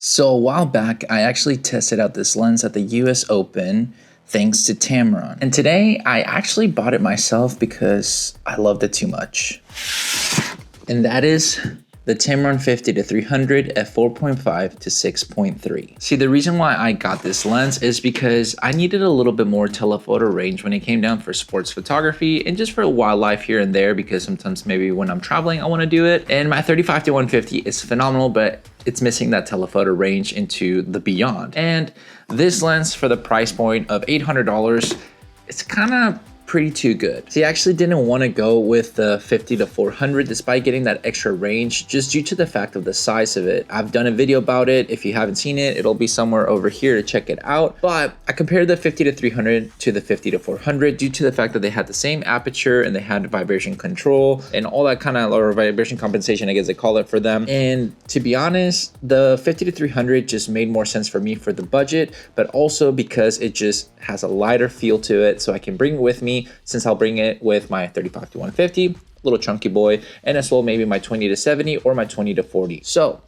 So a while back, I actually tested out this lens at the US Open thanks to Tamron. And today, I actually bought it myself because I loved it too much. And that is the Tamron 50-300 f 4.5 to 6.3. See, the reason why I got this lens is because I needed a little bit more telephoto range when it came down for sports photography and just for wildlife here and there, because sometimes maybe when I'm traveling, I want to do it. And my 35-150 is phenomenal, but it's missing that telephoto range into the beyond. And this lens, for the price point of $800, it's kind of pretty too good. See, I actually didn't want to go with the 50-400 despite getting that extra range, just due to the fact of the size of it. I've done a video about it. If you haven't seen it, it'll be somewhere over here to check it out. But I compared the 50-300 to the 50-400 due to the fact that they had the same aperture and they had vibration control and all that kind of, or vibration compensation, I guess they call it for them. And to be honest, the 50-300 just made more sense for me for the budget, but also because it just has a lighter feel to it, so I can bring it with me, since I'll bring it with my 35-150, little chunky boy, and as well maybe my 20-70 or my 20-40. So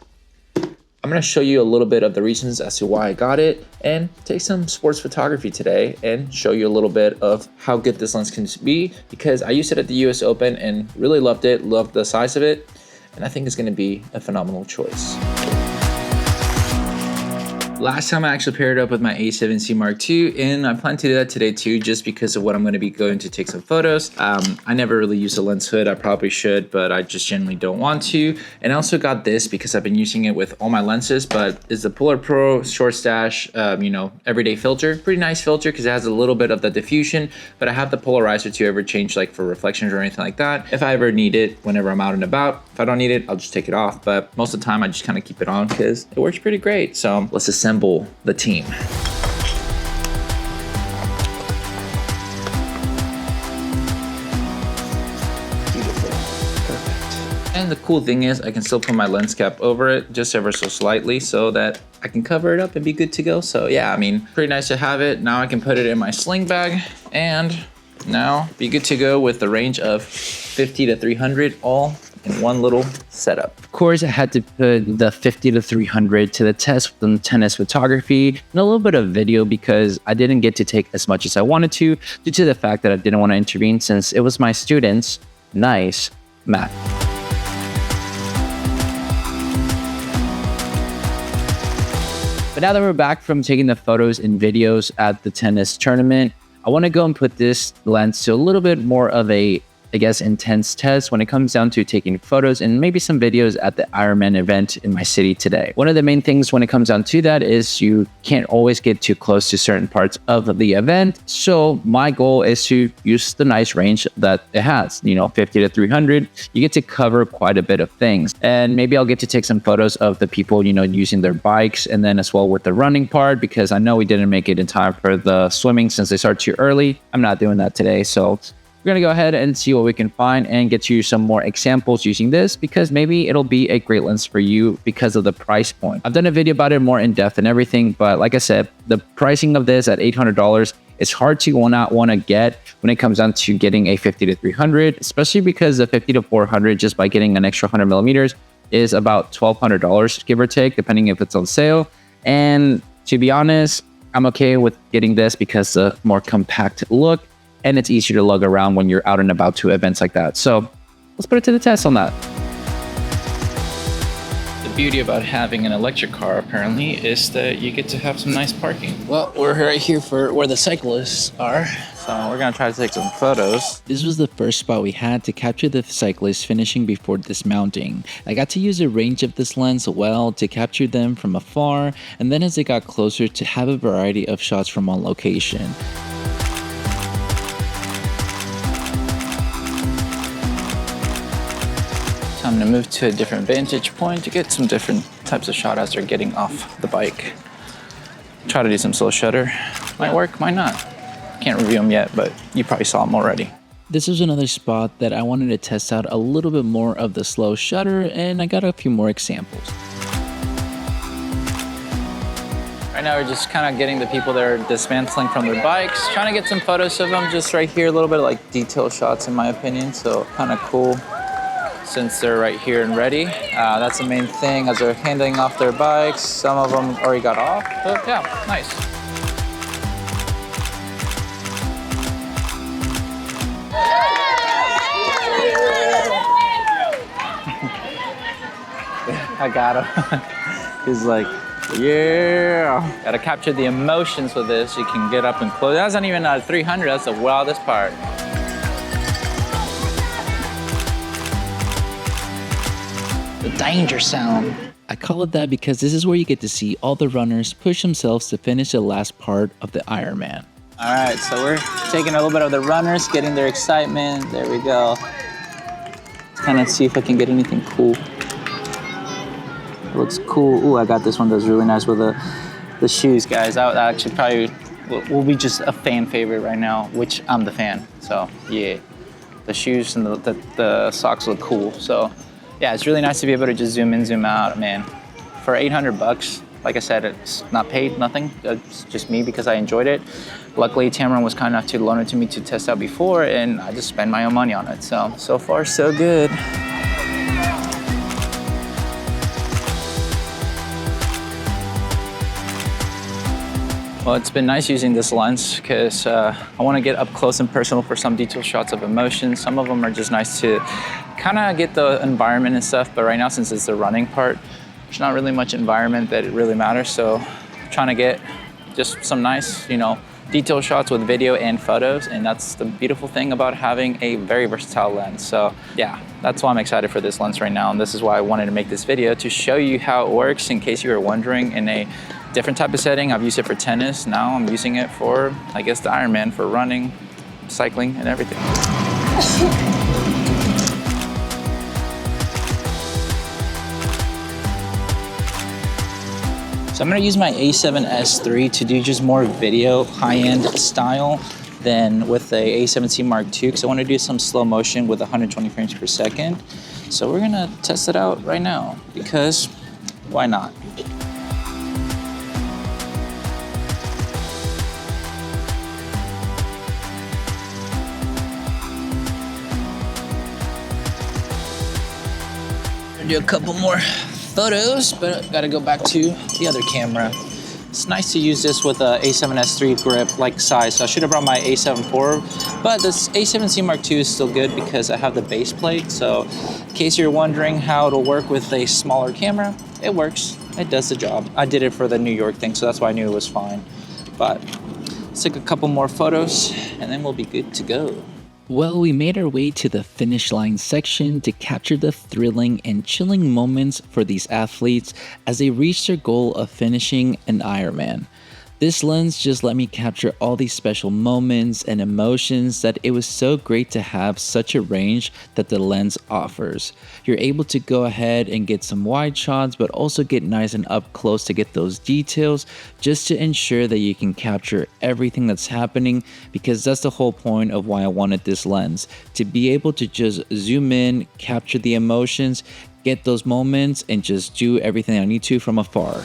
I'm gonna show you a little bit of the reasons as to why I got it and take some sports photography today and show you a little bit of how good this lens can be, because I used it at the US Open and really loved it, loved the size of it, and I think it's gonna be a phenomenal choice. Last time I actually paired it up with my A7C Mark II, and I plan to do that today too, just because of what I'm going to be going to take some photos. I never really use a lens hood. I probably should, but I just generally don't want to. And I also got this because I've been using it with all my lenses, but it's the Polar Pro Short Stash, everyday filter. Pretty nice filter because it has a little bit of the diffusion, but I have the polarizer to ever change, like for reflections or anything like that, if I ever need it whenever I'm out and about. If I don't need it, I'll just take it off, but most of the time I just kind of keep it on because it works pretty great. So let's assemble the team. Beautiful. Perfect. And the cool thing is I can still put my lens cap over it just ever so slightly so that I can cover it up and be good to go. So yeah, I mean, pretty nice to have it. Now I can put it in my sling bag and now be good to go with the range of 50-300 all in one little setup. Of course, I had to put the 50-300 to the test with the tennis photography and a little bit of video because I didn't get to take as much as I wanted to due to the fact that I didn't want to intervene since it was my students' nice math. But now that we're back from taking the photos and videos at the tennis tournament, I want to go and put this lens to a little bit more of a, I guess, intense test when it comes down to taking photos and maybe some videos at the Ironman event in my city today. One of the main things when it comes down to that is you can't always get too close to certain parts of the event. So my goal is to use the nice range that it has, 50-300. You get to cover quite a bit of things. And maybe I'll get to take some photos of the people, using their bikes, and then as well with the running part, because I know we didn't make it in time for the swimming since they start too early. I'm not doing that today. So we're gonna go ahead and see what we can find and get you some more examples using this, because maybe it'll be a great lens for you because of the price point. I've done a video about it more in depth and everything, but like I said, the pricing of this at $800, it's hard to not want to get when it comes down to getting a 50-300, especially because the 50-400, just by getting an extra 100 millimeters, is about $1,200, give or take, depending if it's on sale. And to be honest, I'm okay with getting this because the more compact look, and it's easier to lug around when you're out and about to events like that. So let's put it to the test on that. The beauty about having an electric car apparently is that you get to have some nice parking. Well, we're right here for where the cyclists are. So we're gonna try to take some photos. This was the first spot we had to capture the cyclists finishing before dismounting. I got to use the range of this lens well to capture them from afar, and then as they got closer to have a variety of shots from on location. I'm gonna move to a different vantage point to get some different types of shot as they're getting off the bike. Try to do some slow shutter. Might work, might not. Can't review them yet, but you probably saw them already. This was another spot that I wanted to test out a little bit more of the slow shutter, and I got a few more examples. Right now we're just kind of getting the people that are dismantling from their bikes, trying to get some photos of them just right here, a little bit of like detail shots in my opinion, so kind of cool. since they're right here and ready. That's the main thing as they're handing off their bikes. Some of them already got off, but yeah, nice. I got him. He's like, yeah. Gotta capture the emotions with this. You can get up and close. That's not even a 300, that's the wildest part. The danger sound. I call it that because this is where you get to see all the runners push themselves to finish the last part of the Ironman. All right, so we're taking a little bit of the runners, getting their excitement. There we go. Let's kind of see if I can get anything cool. Looks cool. Ooh, I got this one that's really nice with the shoes, guys. That actually probably will be just a fan favorite right now, which I'm the fan. So yeah, the shoes and the socks look cool. So yeah, it's really nice to be able to just zoom in, zoom out, man. For 800 bucks, like I said, it's not paid, nothing. It's just me because I enjoyed it. Luckily, Tamron was kind enough to loan it to me to test out before, and I just spent my own money on it. So far, so good. Well, it's been nice using this lens because I want to get up close and personal for some detail shots of emotion. Some of them are just nice to kind of get the environment and stuff, but right now, since it's the running part, there's not really much environment that it really matters. So I'm trying to get just some nice, detail shots with video and photos, and that's the beautiful thing about having a very versatile lens. So yeah, that's why I'm excited for this lens right now, and this is why I wanted to make this video, to show you how it works in case you were wondering. In a different type of setting, I've used it for tennis, now I'm using it for, I guess, the Ironman, for running, cycling, and everything. So I'm gonna use my A7S III to do just more video, high-end style than with the A7C Mark II, because I want to do some slow motion with 120 frames per second. So we're gonna test it out right now, because why not? Do a couple more photos, but I gotta go back to the other camera. It's nice to use this with a A7S III grip like size. So I should have brought my A7 IV, but this A7C Mark II is still good because I have the base plate. So in case you're wondering how it'll work with a smaller camera, it works, it does the job. I did it for the New York thing, so that's why I knew it was fine. But let's take a couple more photos and then we'll be good to go. Well, we made our way to the finish line section to capture the thrilling and chilling moments for these athletes as they reach their goal of finishing an Ironman. This lens just let me capture all these special moments and emotions that it was so great to have such a range that the lens offers. You're able to go ahead and get some wide shots, but also get nice and up close to get those details, just to ensure that you can capture everything that's happening, because that's the whole point of why I wanted this lens, to be able to just zoom in, capture the emotions, get those moments, and just do everything I need to from afar.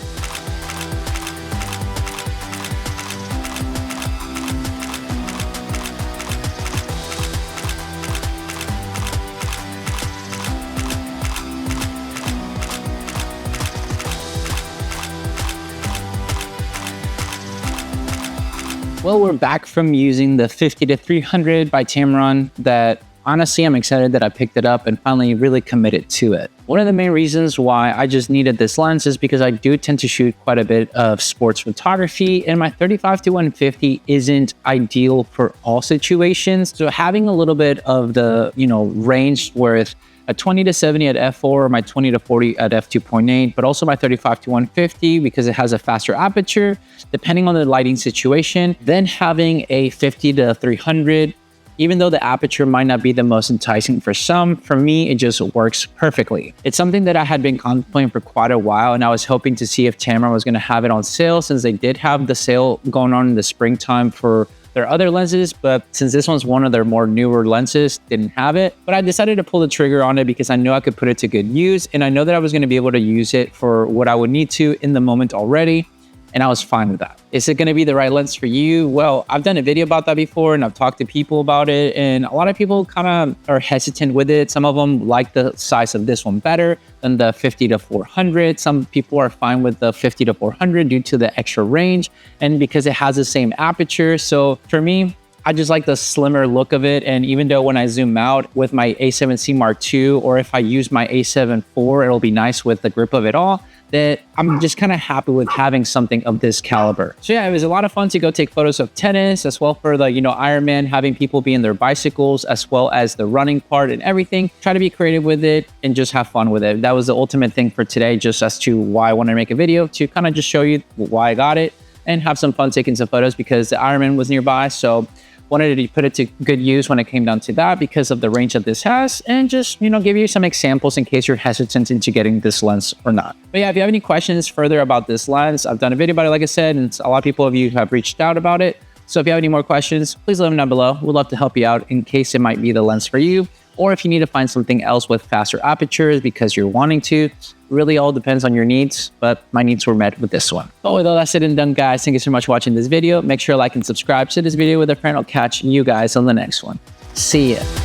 Well, we're back from using the 50-300 by Tamron that honestly I'm excited that I picked it up and finally really committed to it. One of the main reasons why I just needed this lens is because I do tend to shoot quite a bit of sports photography, and my 35-150 isn't ideal for all situations. So having a little bit of the, range with a 20-70 at f4, or my 20-40 at f2.8, but also my 35-150 because it has a faster aperture, depending on the lighting situation. Then having a 50-300, even though the aperture might not be the most enticing for some, for me, it just works perfectly. It's something that I had been contemplating for quite a while, and I was hoping to see if Tamron was gonna have it on sale, since they did have the sale going on in the springtime for their other lenses, but since this one's one of their more newer lenses, didn't have it. But I decided to pull the trigger on it because I know I could put it to good use, and I know that I was gonna be able to use it for what I would need to in the moment already. and I was fine with that. Is it going to be the right lens for you? Well, I've done a video about that before, and I've talked to people about it, and a lot of people kind of are hesitant with it. Some of them like the size of this one better than the 50-400. Some people are fine with the 50-400 due to the extra range and because it has the same aperture. So for me, I just like the slimmer look of it. And even though when I zoom out with my A7C Mark II, or if I use my A7 IV, it'll be nice with the grip of it all, that I'm just kind of happy with having something of this caliber. So yeah, it was a lot of fun to go take photos of tennis, as well for the, Ironman, having people be in their bicycles, as well as the running part and everything. Try to be creative with it and just have fun with it. That was the ultimate thing for today, just as to why I wanted to make a video, to kind of just show you why I got it and have some fun taking some photos because the Ironman was nearby. So wanted to put it to good use when it came down to that because of the range that this has, and just, give you some examples in case you're hesitant into getting this lens or not. But yeah, if you have any questions further about this lens, I've done a video about it, like I said, and a lot of people of you have reached out about it. So if you have any more questions, please leave them down below. We'd love to help you out in case it might be the lens for you, or if you need to find something else with faster apertures because you're wanting to. Really all depends on your needs, but my needs were met with this one. But with all that said and done, guys, thank you so much for watching this video. Make sure to like and subscribe to this video with a friend. I'll catch you guys on the next one. See ya.